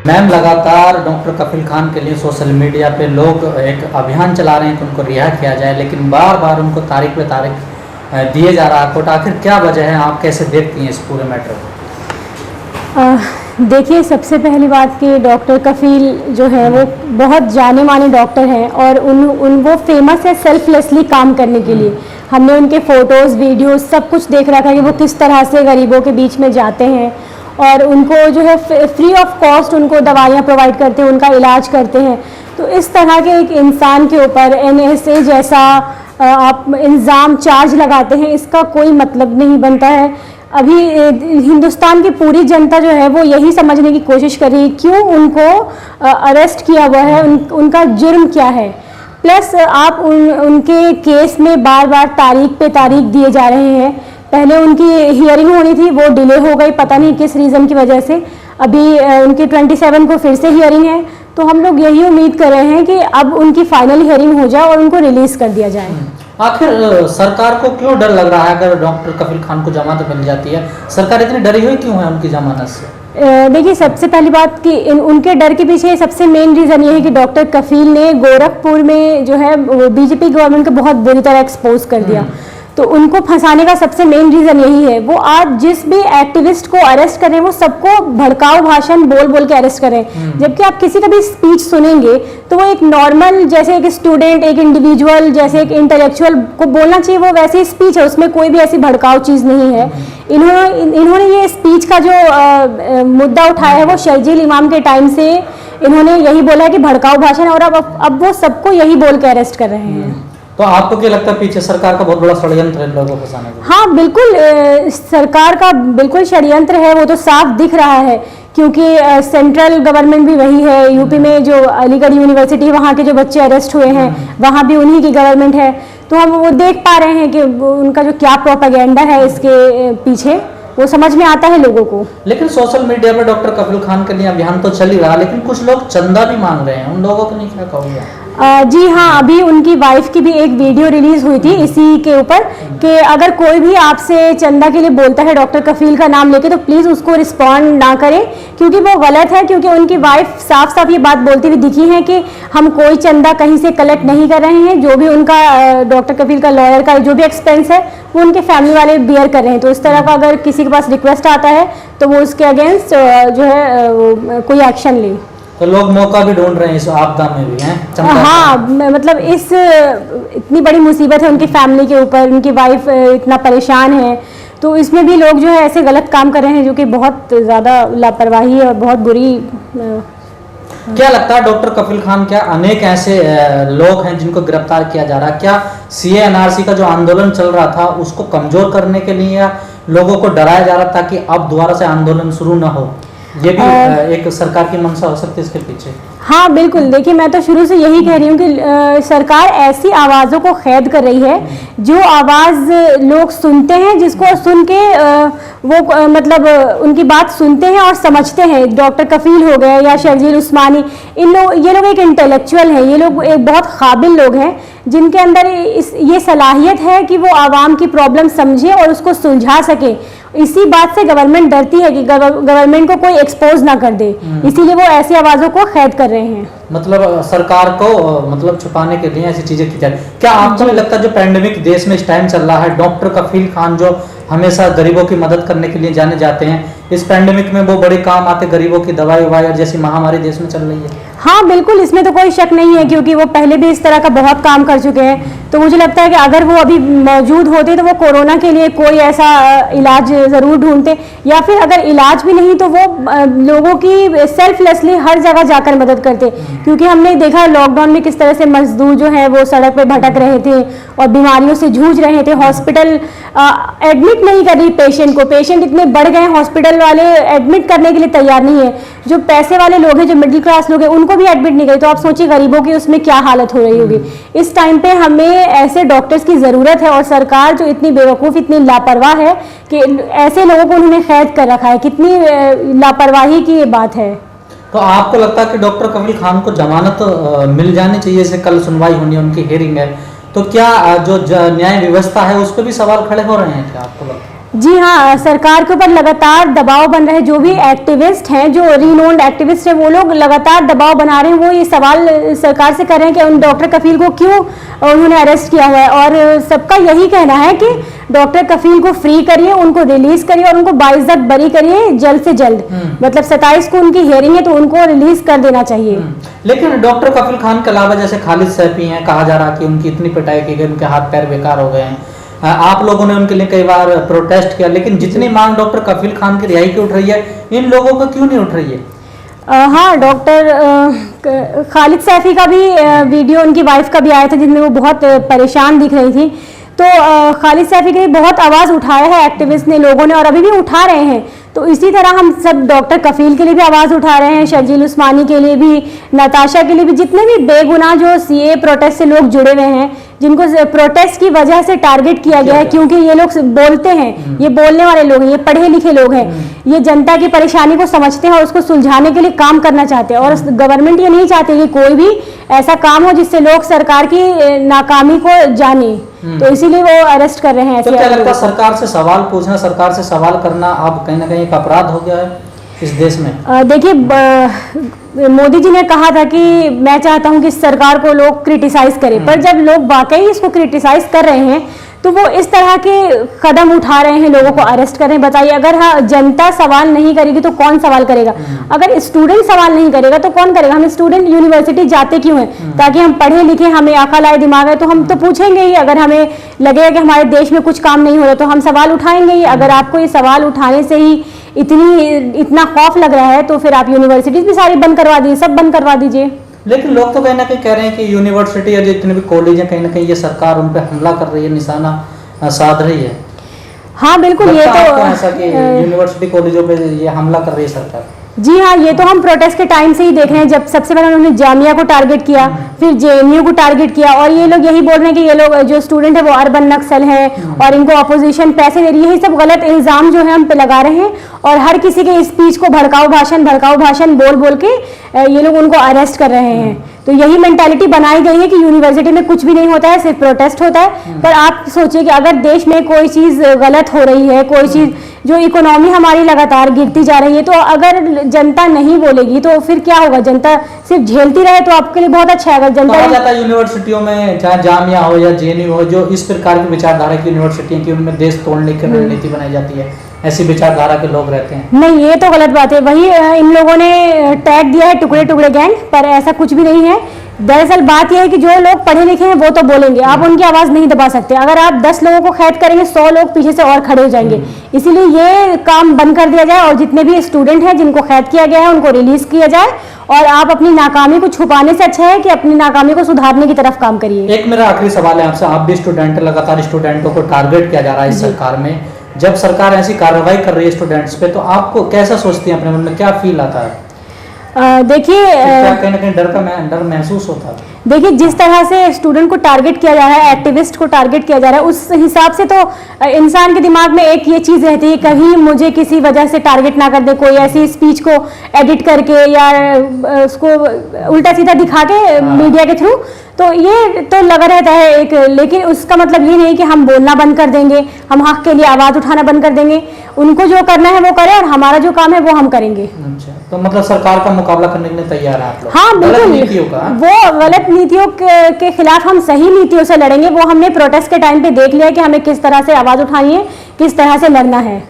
Ma'am, लगातार doctor कफील खान के लिए सोशल मीडिया पे लोग एक अभियान चला रहे हैं कि उनको रिहा किया जाए, लेकिन बार बार उनको तारीख पे तारीख दिए जा रहा है कोर्ट। आखिर क्या वजह है? आप कैसे देखती हैं इस पूरे मैटर को? देखिए, सबसे पहली बात कि डॉक्टर कफील जो है वो बहुत जाने माने डॉक्टर हैं और वो फेमस है सेल्फलेसली काम करने के लिए। हमने उनके फ़ोटोज़, वीडियोस सब कुछ देख रखा है कि वो किस तरह से गरीबों के बीच में जाते हैं और उनको जो है फ्री ऑफ कॉस्ट उनको दवाइयाँ प्रोवाइड करते हैं, उनका इलाज करते हैं। तो इस तरह के एक इंसान के ऊपर NSA जैसा आप इल्ज़ाम, चार्ज लगाते हैं, इसका कोई मतलब नहीं बनता है। अभी हिंदुस्तान की पूरी जनता जो है वो यही समझने की कोशिश कर रही है क्यों उनको अरेस्ट किया हुआ है, उनका जुर्म क्या है। प्लस आप उनके केस में बार बार तारीख पे तारीख दिए जा रहे हैं। पहले उनकी हियरिंग होनी थी, वो डिले हो गई, पता नहीं किस रीज़न की वजह से। अभी उनकी 27 को फिर से हियरिंग है, तो हम लोग यही उम्मीद कर रहे हैं कि अब उनकी फाइनल हियरिंग हो जाए और उनको रिलीज़ कर दिया जाए। आखिर सरकार को क्यों डर लग रहा है अगर डॉक्टर कफील खान को जमानत मिल जाती है? सरकार इतनी डरी हुई क्यों है उनकी जमानत से? देखिए, सबसे पहली बात कि उनके डर के पीछे सबसे मेन रीज़न ये है कि डॉक्टर कफील ने गोरखपुर में जो है बीजेपी गवर्नमेंट को बहुत बुरी तरह एक्सपोज कर दिया। तो उनको फंसाने का सबसे मेन रीज़न यही है। वो आज जिस भी एक्टिविस्ट को अरेस्ट करें वो सबको भड़काऊ भाषण बोल बोल के अरेस्ट करें, जबकि आप किसी का भी स्पीच सुनेंगे तो वो एक नॉर्मल, जैसे एक स्टूडेंट, एक इंडिविजुअल, जैसे एक इंटेलेक्चुअल को बोलना चाहिए, वो वैसे ही स्पीच है, उसमें कोई भी ऐसी भड़काऊ चीज़ नहीं है। इन्होंने ये स्पीच का जो मुद्दा उठाया है वो शर्जील इमाम के टाइम से इन्होंने यही बोला है कि भड़काऊ भाषण, और अब वो सबको यही बोल के अरेस्ट कर रहे हैं। तो आपको क्या लगता है पीछे सरकार का बहुत बड़ा षड्यंत्र है लोगों को फंसाने का? हाँ बिल्कुल, सरकार का बिल्कुल षड्यंत्र है, वो तो साफ दिख रहा है क्योंकि सेंट्रल गवर्नमेंट भी वही है। यूपी में जो अलीगढ़ यूनिवर्सिटी, वहाँ के जो बच्चे अरेस्ट हुए हैं, वहाँ भी उन्हीं की गवर्नमेंट है। तो हम वो देख पा रहे हैं कि उनका जो क्या प्रोपेगेंडा है इसके पीछे, वो समझ में आता है लोगों को। लेकिन सोशल मीडिया पर डॉक्टर कफील खान के लिए अभियान तो चल ही रहा, लेकिन कुछ लोग चंदा भी मांग रहे हैं, उन लोगों को नहीं क्या कहोगे? जी हाँ, अभी उनकी वाइफ की भी एक वीडियो रिलीज हुई थी इसी के ऊपर कि अगर कोई भी आपसे चंदा के लिए बोलता है डॉक्टर कफील का नाम लेके तो प्लीज़ उसको रिस्पॉन्ड ना करें, क्योंकि वो गलत है। क्योंकि उनकी वाइफ साफ साफ ये बात बोलती हुई दिखी है कि हम कोई चंदा कहीं से कलेक्ट नहीं कर रहे हैं, जो भी उनका डॉक्टर कफील का लॉयर का जो भी एक्सपेंस है वो उनके फैमिली वाले बियर कर रहे हैं। तो इस तरह का अगर किसी के पास रिक्वेस्ट आता है तो वो उसके अगेंस्ट जो है कोई एक्शन ले। तो लोग मौका भी ढूंढ रहे हैं इस आपदा में भी, हैं? हाँ, मतलब इस इतनी बड़ी मुसीबत है उनकी फैमिली के ऊपर, उनकी वाइफ इतना परेशान है, तो इसमें भी लोग जो है ऐसे गलत काम कर रहे हैं जो कि बहुत ज़्यादा लापरवाही है और बहुत बुरी। क्या लगता है डॉक्टर कफील खान, क्या अनेक ऐसे लोग हैं जिनको गिरफ्तार किया जा रहा है? क्या CA NRC का जो आंदोलन चल रहा था उसको कमजोर करने के लिए या लोगों को डराया जा रहा था कि अब दोबारा से आंदोलन शुरू ना हो? ये भी एक सरकार की मंशा हो सकती है इसके पीछे। हाँ बिल्कुल, देखिए मैं तो शुरू से यही कह रही हूँ कि सरकार ऐसी आवाज़ों को कैद कर रही है जो आवाज़ लोग सुनते हैं, जिसको सुन के वो मतलब उनकी बात सुनते हैं और समझते हैं। डॉक्टर कफील हो गए या शर्जील उस्मानी, ये लोग एक इंटेलेक्चुअल हैं, ये लोग एक बहुत काबिल लोग हैं जिनके अंदर ये सलाहियत है कि वो आवाम की प्रॉब्लम समझे और उसको सुलझा सके। इसी बात से गवर्नमेंट डरती है कि गवर्नमेंट को कोई एक्सपोज ना कर दे, इसीलिए वो ऐसी आवाज़ों को कैद कर रहे हैं। मतलब सरकार को मतलब छुपाने के लिए ऐसी चीजें की जाए। क्या आपको नहीं लगता जो पैंडेमिक देश में इस टाइम चल रहा है, डॉक्टर कफील खान जो हमेशा गरीबों की मदद करने के लिए जाने जाते हैं, इस पैंडेमिक में वो बड़े काम आते, गरीबों की दवाई और जैसी महामारी देश में चल रही है? हाँ बिल्कुल, इसमें तो कोई शक नहीं है क्योंकि वो पहले भी इस तरह का बहुत काम कर चुके हैं। तो मुझे लगता है कि अगर वो अभी मौजूद होते तो वो कोरोना के लिए कोई ऐसा इलाज ज़रूर ढूंढते, या फिर अगर इलाज भी नहीं तो वो लोगों की सेल्फलेसली हर जगह जाकर मदद करते। क्योंकि हमने देखा लॉकडाउन में किस तरह से मजदूर जो है वो सड़क पे भटक रहे थे और बीमारियों से जूझ रहे थे। हॉस्पिटल एडमिट नहीं कर रही पेशेंट को, पेशेंट इतने बढ़ गए, हॉस्पिटल वाले एडमिट करने के लिए तैयार नहीं है। जो पैसे वाले लोग हैं, जो मिडिल क्लास लोग हैं, उनको भी एडमिट नहीं करे, तो आप सोचिए गरीबों की उसमें क्या हालत हो रही होगी। इस टाइम पे हमें ऐसे डॉक्टर्स की ज़रूरत है और सरकार जो इतनी बेवकूफ़, इतनी लापरवाह है कि ऐसे लोगों को उन्होंने कैद कर रखा है। कितनी लापरवाही की ये बात है। तो आपको लगता है कि डॉक्टर कफील खान को जमानत मिल जानी चाहिए? जैसे कल सुनवाई होनी है, उनकी हियरिंग है, तो क्या जो न्याय व्यवस्था है उस पर भी सवाल खड़े हो रहे हैं क्या आपको लगता है? जी हाँ, सरकार के ऊपर लगातार दबाव बन रहे हैं। जो भी एक्टिविस्ट हैं, जो रिनोन्ड एक्टिविस्ट हैं, वो लोग लगातार दबाव बना रहे हैं। वो ये सवाल सरकार से कर रहे हैं कि उन डॉक्टर कफील को क्यों उन्होंने अरेस्ट किया हुआ है, और सबका यही कहना है कि डॉक्टर कफील को फ्री करिए, उनको रिलीज करिए और उनको बाइज्जत बरी करिए जल्द से जल्द। मतलब 27 को उनकी हियरिंग है, तो उनको रिलीज कर देना चाहिए। लेकिन डॉक्टर कफील खान के अलावा जैसे खालिद सैफी हैं, कहा जा रहा कि उनकी इतनी पिटाई की गई, उनके हाथ पैर बेकार हो गए हैं। आप लोगों ने उनके लिए कई बार प्रोटेस्ट किया, लेकिन जितनी मांग डॉक्टर कफील खान की रिहाई की उठ रही है, इन लोगों को क्यों नहीं उठ रही है? हाँ, डॉक्टर खालिद सैफी का भी वीडियो उनकी वाइफ का भी आया था, जिनमें वो बहुत परेशान दिख रही थी। तो खालिद सैफी के लिए बहुत आवाज़ उठाया है एक्टिविस्ट ने, लोगों ने, और अभी भी उठा रहे हैं। तो इसी तरह हम सब डॉक्टर कफील के लिए भी आवाज़ उठा रहे हैं, शर्जील उस्मानी के लिए भी, नताशा के लिए भी, जितने भी बेगुनाह जो सीए प्रोटेस्ट से लोग जुड़े हुए हैं, जिनको प्रोटेस्ट की वजह से टारगेट किया गया है, क्योंकि ये लोग बोलते हैं, ये बोलने वाले लोग हैं, ये पढ़े लिखे लोग हैं, ये जनता की परेशानी को समझते हैं और उसको सुलझाने के लिए काम करना चाहते हैं। और गवर्नमेंट ये नहीं चाहती कि कोई भी ऐसा काम हो जिससे लोग सरकार की नाकामी को जाने, तो इसीलिए वो अरेस्ट कर रहे हैं। तो क्या लगता है सरकार से सवाल पूछना, सरकार से सवाल करना अब कहीं ना कहीं एक अपराध हो गया है इस देश में? देखिए, मोदी जी ने कहा था कि मैं चाहता हूं कि सरकार को लोग क्रिटिसाइज करें, पर जब लोग वाकई इसको क्रिटिसाइज कर रहे हैं तो वो इस तरह के कदम उठा रहे हैं, लोगों को अरेस्ट कर रहे हैं। बताइए, अगर हाँ जनता सवाल नहीं करेगी तो कौन सवाल करेगा? अगर स्टूडेंट सवाल नहीं करेगा तो कौन करेगा? हम स्टूडेंट यूनिवर्सिटी जाते क्यों हैं? ताकि हम पढ़े लिखे, हमें अकल आए, दिमाग है, तो हम तो पूछेंगे ही। अगर हमें लगेगा कि हमारे देश में कुछ काम नहीं हो रहा तो हम सवाल उठाएंगे ही। अगर आपको ये सवाल उठाने से ही इतना खौफ लग रहा है तो फिर आप यूनिवर्सिटीज भी सारी बंद करवा दीजिए, सब बंद करवा दीजिए। लेकिन लोग तो कहीं ना कहीं कह रहे हैं कि यूनिवर्सिटी या जितने भी कॉलेज हैं, कहीं ना कहीं ये सरकार उन पर हमला कर रही है, निशाना साध रही है। हाँ बिल्कुल, ये तो ऐसा कि यूनिवर्सिटी कॉलेजों पे ये हमला कर रही है सरकार। जी हाँ, ये तो हम प्रोटेस्ट के टाइम से ही देख रहे हैं। जब सबसे पहले उन्होंने जामिया को टारगेट किया, फिर जेएनयू को टारगेट किया, और ये लोग यही बोल रहे हैं कि ये लोग जो स्टूडेंट है वो अर्बन नक्सल हैं और इनको अपोजिशन पैसे दे रही है। यही सब गलत इल्जाम जो है हम पे लगा रहे हैं, और हर किसी के स्पीच को भड़काऊ भाषण बोल बोल के ये लोग उनको अरेस्ट कर रहे हैं। तो यही मेंटालिटी बनाई गई है कि यूनिवर्सिटी में कुछ भी नहीं होता है, सिर्फ प्रोटेस्ट होता है। पर आप सोचिए कि अगर देश में कोई चीज़ गलत हो रही है, कोई चीज़, जो इकोनॉमी हमारी लगातार गिरती जा रही है, तो अगर जनता नहीं बोलेगी तो फिर क्या होगा? जनता सिर्फ झेलती रहे तो आपके लिए बहुत अच्छा है। अगर जनता कहा जाता है यूनिवर्सिटियों में, चाहे जामिया हो या जेएनयू हो, जो इस प्रकार की विचारधारा की यूनिवर्सिटियां की, उनमें देश तोड़ने की रणनीति बनाई जाती है, ऐसी विचारधारा के लोग रहते हैं। नहीं, ये तो गलत बात है। वही इन लोगों ने टैग दिया है टुकड़े टुकड़े गैंग, पर ऐसा कुछ भी नहीं है। दरअसल बात यह है कि जो लोग पढ़े लिखे हैं वो तो बोलेंगे, आप उनकी आवाज़ नहीं दबा सकते। अगर आप 10 लोगों को कैद करेंगे, 100 लोग पीछे से और खड़े हो जाएंगे। इसीलिए ये काम बंद कर दिया जाए, और जितने भी स्टूडेंट हैं जिनको कैद किया गया है उनको रिलीज किया जाए। और आप अपनी नाकामी को छुपाने से अच्छा है कि अपनी नाकामी को सुधारने की तरफ काम करिए। एक मेरा आखिरी सवाल है आपसे, आप भी स्टूडेंट, लगातार स्टूडेंटों को टारगेट किया जा रहा है इस सरकार में। जब सरकार ऐसी कार्रवाई कर रही है स्टूडेंट्स पे, तो आपको कैसा सोचती हैं, अपने मन में क्या फील आता है? देखिए, कहीं ना कहीं डर महसूस होता है? देखिए, जिस तरह से स्टूडेंट को टारगेट किया जा रहा है, एक्टिविस्ट को टारगेट किया जा रहा है, उस हिसाब से तो इंसान के दिमाग में एक ये चीज़ रहती है, कहीं मुझे किसी वजह से टारगेट ना कर दे, कोई ऐसी स्पीच को एडिट करके या उसको उल्टा सीधा दिखा के मीडिया के थ्रू, तो ये तो लगा रहता है एक। लेकिन उसका मतलब ये नहीं कि हम बोलना बंद कर देंगे, हम हक के लिए आवाज़ उठाना बंद कर देंगे। उनको जो करना है वो करें, और हमारा जो काम है वो हम करेंगे। अच्छा, तो मतलब सरकार का मुकाबला करने के लिए तैयार है आप लोग? हाँ बिल्कुल, वो गलत नीतियों के खिलाफ हम सही नीतियों से लड़ेंगे। वो हमने प्रोटेस्ट के टाइम पे देख लिया कि हमें किस तरह से आवाज़ उठानी है, किस तरह से लड़ना है।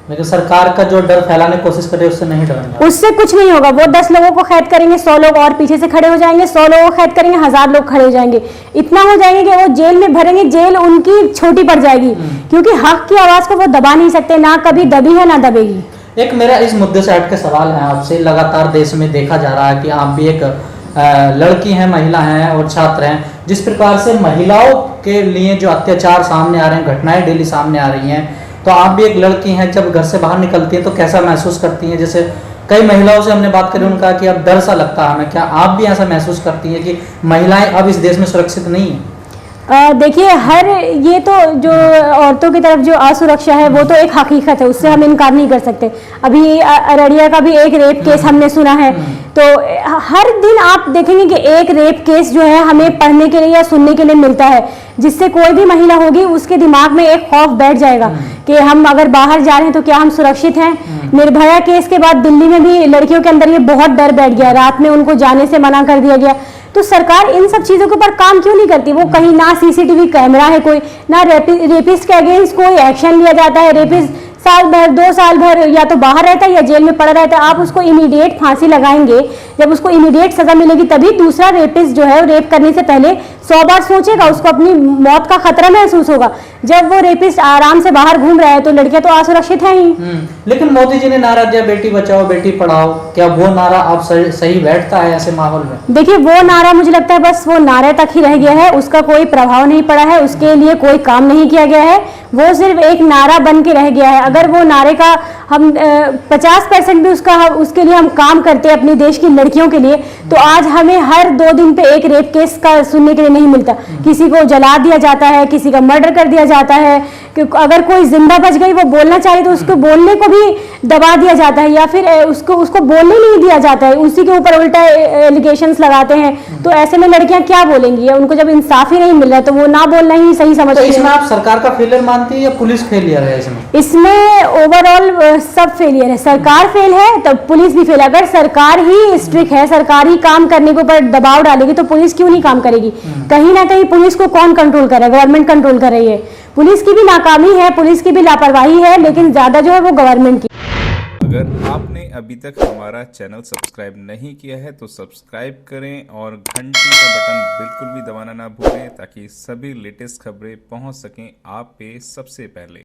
लेकिन सरकार का जो डर फैलाने की कोशिश करे उससे नहीं डरेंगे? उससे कुछ नहीं होगा। वो 10 लोगों को कैद करेंगे, 100 लोग और पीछे से खड़े हो जाएंगे, 100 लोगों को कैद करेंगे, 1000 लोग खड़े हो जाएंगे। इतना हो जाएंगे कि वो जेल में भरेंगे, जेल उनकी छोटी पड़ जाएगी, क्योंकि हक की आवाज़ को वो दबा नहीं सकते, ना कभी दबी है ना दबेगी। एक मेरा इस मुद्दे से हट के सवाल है आपसे, लगातार देश में देखा जा रहा है कि आप भी एक लड़की हैं, महिला हैं और छात्र हैं। जिस प्रकार से महिलाओं के लिए जो अत्याचार सामने आ रहे हैं, घटनाएं डेली सामने आ रही हैं, तो आप भी एक लड़की हैं, जब घर से बाहर निकलती हैं तो कैसा महसूस करती हैं? जैसे कई महिलाओं से हमने बात करी, उनका कि अब डर सा लगता है हमें, क्या आप भी ऐसा महसूस करती हैं कि महिलाएं अब इस देश में सुरक्षित नहीं हैं? देखिए हर ये तो जो औरतों की तरफ जो असुरक्षा है वो तो एक हकीकत है, उससे हम इनकार नहीं कर सकते। अभी अररिया का भी एक रेप केस हमने सुना है, तो हर दिन आप देखेंगे कि एक रेप केस जो है हमें पढ़ने के लिए या सुनने के लिए मिलता है, जिससे कोई भी महिला होगी उसके दिमाग में एक खौफ बैठ जाएगा कि हम अगर बाहर जा रहे हैं तो क्या हम सुरक्षित हैं। निर्भया केस के बाद दिल्ली में भी लड़कियों के अंदर ये बहुत डर बैठ गया, रात में उनको जाने से मना कर दिया गया। तो सरकार इन सब चीजों के ऊपर काम क्यों नहीं करती? वो कहीं ना सीसीटीवी कैमरा है कोई, ना रेपिस्ट के अगेंस्ट कोई एक्शन लिया जाता है। रेपिस्ट साल भर 2 साल भर या तो बाहर रहता है या जेल में पड़ा रहता है। आप उसको इमीडिएट फांसी लगाएंगे, जब उसको इमीडिएट सजा मिलेगी तभी दूसरा रेपिस्ट जो है रेप करने से पहले 100 बार सोचेगा, उसको अपनी मौत का खतरा महसूस होगा। जब वो रेपिस्ट आराम से बाहर घूम रहा है तो लड़कियां तो असुरक्षित हैं ही। लेकिन मोदी जी ने नारा दिया बेटी बचाओ बेटी पढ़ाओ, क्या वो नारा अब सही बैठता है ऐसे माहौल में? देखिए वो नारा मुझे लगता है बस वो नारे तक ही रह गया है, उसका कोई प्रभाव नहीं पड़ा है, उसके लिए कोई काम नहीं किया गया है, वो सिर्फ एक नारा बन के रह गया है। अगर वो नारे का हम 50% भी उसके लिए हम काम करते हैं अपने देश की लड़कियों के लिए, तो आज हमें हर 2 दिन पे एक रेप केस का सुनने के लिए नहीं मिलता। किसी को जला दिया जाता है, किसी का मर्डर कर दिया जाता है, कि अगर कोई जिंदा बच गई वो बोलना चाहे तो उसको बोलने को भी दबा दिया जाता है, या फिर उसको बोलने नहीं दिया जाता है, उसी के ऊपर उल्टा एलिगेशंस लगाते हैं। तो ऐसे में लड़कियां क्या बोलेंगी? उनको जब इंसाफ ही नहीं मिल रहा है तो वो ना बोलना ही सही समझती है। तो इसमें आप सरकार का फेलियर मानती है या पुलिस फेलियर है इसमें? इसमें ओवरऑल सब फेलियर है। सरकार फेल है तो पुलिस भी फेल है। अगर सरकार ही स्ट्रिक्ट है, सरकार ही काम करने के ऊपर दबाव डालेगी तो पुलिस क्यों नहीं काम करेगी? कहीं ना कहीं पुलिस को कौन कंट्रोल कर रहा है? गवर्नमेंट कंट्रोल कर रही है। पुलिस की भी नाकामी है, पुलिस की भी लापरवाही है, लेकिन ज्यादा जो है वो गवर्नमेंट की। अगर आपने अभी तक हमारा चैनल सब्सक्राइब नहीं किया है तो सब्सक्राइब करें और घंटी का बटन बिल्कुल भी दबाना ना भूलें, ताकि सभी लेटेस्ट खबरें पहुंच सकें आप पे सबसे पहले।